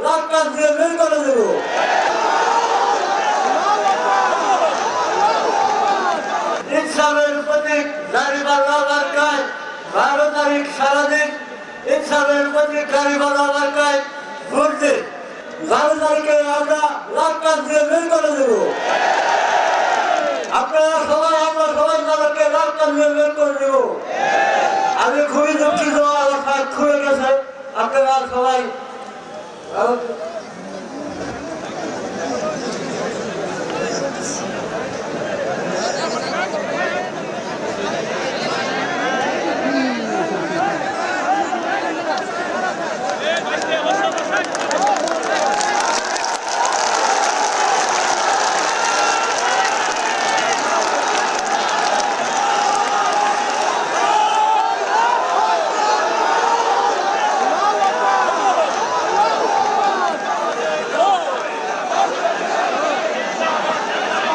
লাখ টাকা দিয়ে বের করে দেবো। ইনসাফের প্রতীক দাঁড়িপাল্লা এলাকায় 12 তারিখ সারাদিন ইনসাফের প্রতীক দাঁড়িপাল্লা এলাকায় ভোট দিন। 12 তারিখে আমরা লাখ টাকা দিয়ে বের করে দেবো। আপনারা সবাই আমরা সবাই তাদেরকে লাখ টাকা দিয়ে বের করে দেবো। আমি খুবই দুঃখিত, আমার হাত খুলে গেছে। আপনারা সবাই